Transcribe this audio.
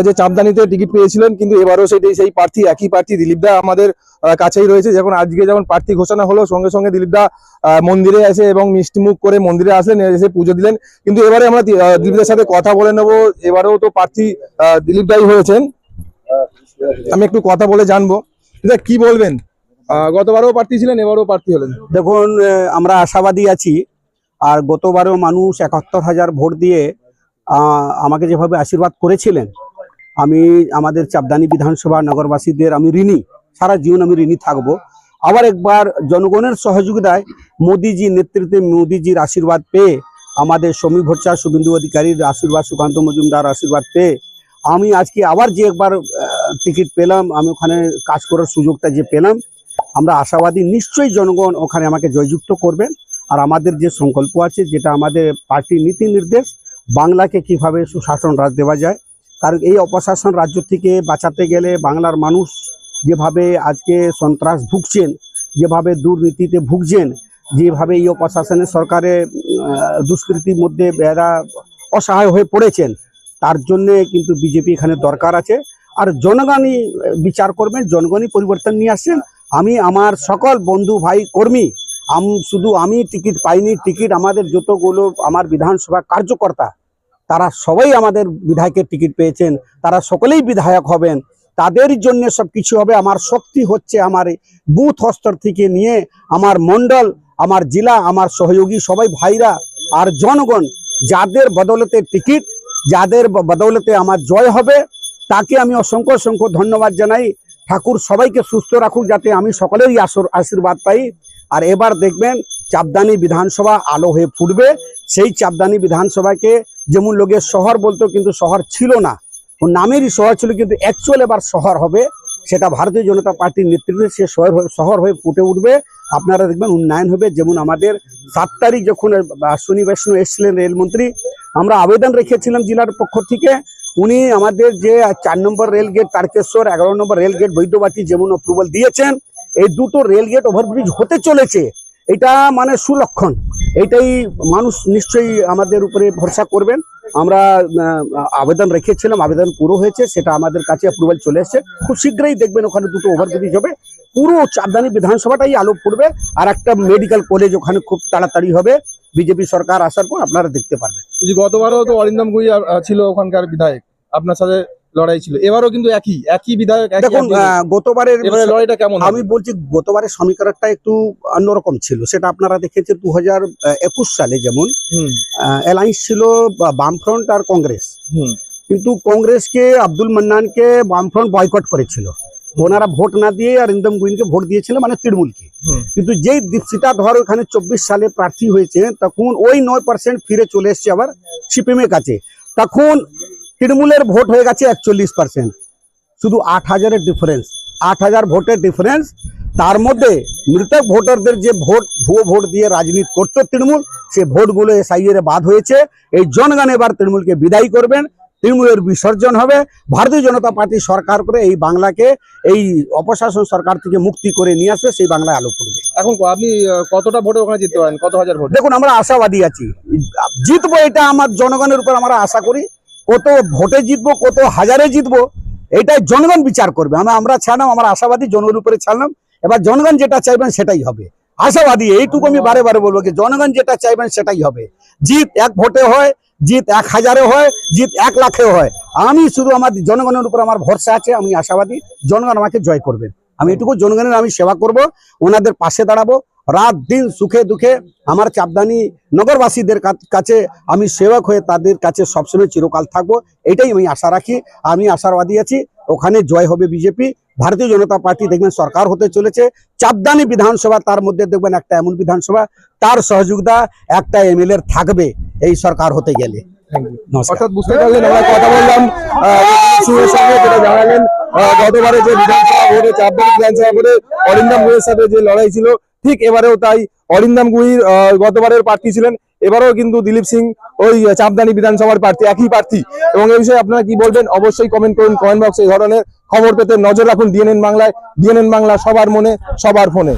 যে চাপদানিতে টিকিট পেয়েছিলেন, কিন্তু এবারও সেই প্রার্থী, একই প্রার্থী দিলীপ দা আমাদের কাছেই রয়েছে। যখন আজকে যেমন প্রার্থী ঘোষণা হলো, সঙ্গে সঙ্গে দিলীপ দা মন্দিরে এসে এবং মিষ্টিমুখ করে মন্দিরে আসলেন, এসে পুজো দিলেন। কিন্তু এবারে আমরা দিলীপ দার সাথে কথা বলে নেবো। এবারেও তো প্রার্থী দিলীপ দাই হয়েছেন, আমি একটু কথা বলে জানবো। কি বলবেন, গতবারও প্রার্থী ছিলেন, এবারও প্রার্থী হলেন? দেখুন, আমরা আশাবাদী আছি। আর গতবারও মানুষ ৭১,০০০ ভোট দিয়ে আমাকে যেভাবে আশীর্বাদ করেছিলেন, আমি আমাদের চাপদানি বিধানসভা নগরবাসীদের আমি ঋণী, সারা জীবন আমি ঋণী থাকবো। আবার একবার জনগণের সহযোগিতায় মোদিজির নেতৃত্বে, মোদিজির আশীর্বাদ পেয়ে, আমাদের সমীর ভট্টাচার্য, শুভেন্দু অধিকারীর আশীর্বাদ, সুকান্ত মজুমদার আশীর্বাদ পেয়ে আমি আজকে আবার যে একবার টিকিট পেলাম, আমি ওখানে কাজ করার সুযোগটা যে পেলাম, আমরা আশাবাদী নিশ্চয়ই জনগণ ওখানে আমাকে জয়যুক্ত করবেন। আর আমাদের যে সংকল্প আছে, যেটা আমাদের পার্টির নীতি নির্দেশ, বাংলাকে কিভাবে সুশাসন রাজ দেওয়া যায়। কারণ এই অপশাসন রাজ্য থেকে বাঁচাতে গেলে বাংলার মানুষ যেভাবে আজকে সন্ত্রাস ভুগছেন, যেভাবে দুর্নীতিতে ভুগছেন, যেভাবে এই অপশাসনের সরকারের দুষ্কৃতির মধ্যে এরা অসহায় হয়ে পড়েছেন, তার জন্যে কিন্তু বিজেপি এখানে দরকার আছে। আর জনগণই বিচার করবেন, জনগণই পরিবর্তন নিয়ে আসছেন। আমি আমার সকল বন্ধু ভাই কর্মী, শুধু আমি টিকিট পাইনি, টিকিট আমাদের যতগুলো আমার বিধানসভা কার্যকর্তা, তারা সবাই আমাদের বিধায়কের টিকিট পেয়েছেন, তারা সকলেই বিধায়ক হবেন, তাদের জন্য সব কিছু হবে। আমার শক্তি হচ্ছে আমার বুথ স্তর থেকে নিয়ে আমার মণ্ডল, আমার জেলা, আমার সহযোগী সবাই ভাইরা আর জনগণ, যাদের বদৌলতে টিকিট, যাদের বদৌলতে আমার জয় হবে, তাকে আমি অসংখ্য অসংখ্য ধন্যবাদ জানাই। ঠাকুর সবাইকে সুস্থ রাখুক, যাতে আমি সকলেরই আশীর্বাদ পাই। আর এবার দেখবেন চাপদানি বিধানসভা আলো হয়ে ফুটবে। সেই চাপদানি বিধানসভাকে যেমন লোকের শহর বলতো, কিন্তু শহর ছিল না, ও নামেরই শহর ছিল, কিন্তু অ্যাকচুয়াল এবার শহর হবে। সেটা ভারতীয় জনতা পার্টির নেতৃত্বে সে শহর হয়ে ফুটে উঠবে। আপনারা দেখবেন উন্নয়ন হবে। যেমন আমাদের 7 তারিখ যখন অশ্বিনী বৈষ্ণব এসেছিলেন রেলমন্ত্রী, আমরা আবেদন রেখেছিলাম জেলার পক্ষ থেকে, উনি আমাদের যে 4 নম্বর রেলগেট তারকেশ্বর, 11 নম্বর রেলগেট বৈদ্যবাটি যেমন অ্যাপ্রুভাল দিয়েছেন, এই দুটো রেলগেট ওভারব্রিজ হতে চলেছে। এটা মানে সুলক্ষণ। এটাই মানুষ নিশ্চয়ই আমাদের উপরে ভরসা করবেন। আমরা আবেদন রেখেছিলাম, আবেদন পুরো হয়েছে, সেটা আমাদের কাছে অ্যাপ্রুভাল চলে এসেছে। খুব শীঘ্রই দেখবেন ওখানে দুটো ওভারব্রিজ হবে, পুরো চাপদানি বিধানসভাটাই আলো পড়বে। আর একটা মেডিকেল কলেজ ওখানে খুব তাড়াতাড়ি হবে, বিজেপি সরকার আসার পর আপনারা দেখতে পারবেন। গতবারও তো অরিন্দম গুই ছিল ওখানকার বিধায়ক, আপনার সাথে লড়াই ছিল, এবারও কিন্তু একই বিধায়ক। দেখুন, গতবারের লড়াইটা কেমন? আমি বলছি, গতবারের সমীকরণটা একটু অন্যরকম ছিল। সেটা আপনারা দেখেছেন 2021 সালে যেমন অ্যালায়েন্স ছিল বামফ্রন্ট আর কংগ্রেস, কিন্তু কংগ্রেসকে, আব্দুল মান্নানকে বামফ্রন্ট বয়কট করেছিল। ওনারা ভোট না দিয়ে অরিন্দম গুইনকে ভোট দিয়েছিল, মানে তৃণমূলকে। কিন্তু যেই দীপশিতা ধর ওখানে 24 সালে প্রার্থী হয়েছে, তখন ওই 9% ফিরে চলে এসছে আবার সিপিএম এর কাছে। তখন তৃণমূলের ভোট হয়ে গেছে 41%, শুধু 8,000-এর ডিফারেন্স, 8,000 ভোটের ডিফারেন্স। তার মধ্যে মৃতক ভোটারদের যে ভোট, ভুয়ো ভোট দিয়ে রাজনীতি করতো তৃণমূল, সে ভোটগুলো এসআইআর বাদ হয়েছে। এই জনগণ এবার তৃণমূলকে বিদায় করবেন, তৃণমূলের বিসর্জন হবে। ভারতীয় জনতা পার্টি সরকার করে এই বাংলাকে, এই অপশাসন সরকার থেকে মুক্তি করে নিয়ে আসবে, সেই বাংলায় আলো পড়বে। এখন আপনি কতটা ভোটে ওখানে জিততে পারেন, কত হাজার ভোট? দেখুন, আমরা আশাবাদী আছি, জিতবো, এটা আমার জনগণের উপর আমরা আশা করি। কত ভোটে জিতবো, কত হাজারে জিতবো, এটাই জনগণ বিচার করবে। আমরা ছাড়লাম, আমরা আশাবাদী, জনগণের উপরে ছাড়লাম। এবার জনগণ যেটা চাইবেন সেটাই হবে। আশাবাদী, এইটুকু আমি বারে বারে বলবো, যে জনগণ যেটা চাইবেন সেটাই হবে। জিত 1 ভোটে হয়, জিত 1000-এ হয়, জিত 1 লাখেও হয়। আমি শুধু আমার জনগণের উপর আমার ভরসা আছে, আমি আশাবাদী জনগণ আমাকে জয় করবেন। আমি এটুকু জনগণের আমি সেবা করব, ওনাদের পাশে দাঁড়াবো, রাত দিন সুখে দুঃখে আমার চাপদানি নগরবাসীদের কাছে আমি সেবক হয়ে তাদের কাছে সবসময় চিরকাল থাকবো। এটাই আমি আশা রাখি। আমি আশাবাদী আছি ওখানে জয় হবে বিজেপি। ভারতীয় জনতা পার্টি দেখবেন সরকার হতে চলেছে। চাপদানি বিধানসভা, তার মধ্যে দেখবেন একটা এমন বিধানসভা, তার সহযোগিতা একটা এমএলএ থাকবে এই সরকার হতে গেলে। অর্থাৎ বুঝতে পারলেন, আমরা কথা বললাম সুরের সঙ্গে, যেটা জানালেন গতবারে যে বিধানসভা ভোটে, চাপদানি বিধানসভা ভোটে অরিন্দম গুইয়ের সাথে যে লড়াই ছিল, ঠিক এবারেও তাই। অরিন্দম গুই গতবারের প্রার্থী ছিলেন, এবারেও কিন্তু দিলীপ সিং ওই চাপদানি বিধানসভার প্রার্থী, একই প্রার্থী। এবং এই বিষয়ে আপনারা কি বলবেন অবশ্যই কমেন্ট করুন কমেন্ট বক্সে। এই ধরনের খবর পেতে নজর রাখুন ডিএনএন বাংলায়। ডিএনএন বাংলা, সবার মনে, সবার ফোনে।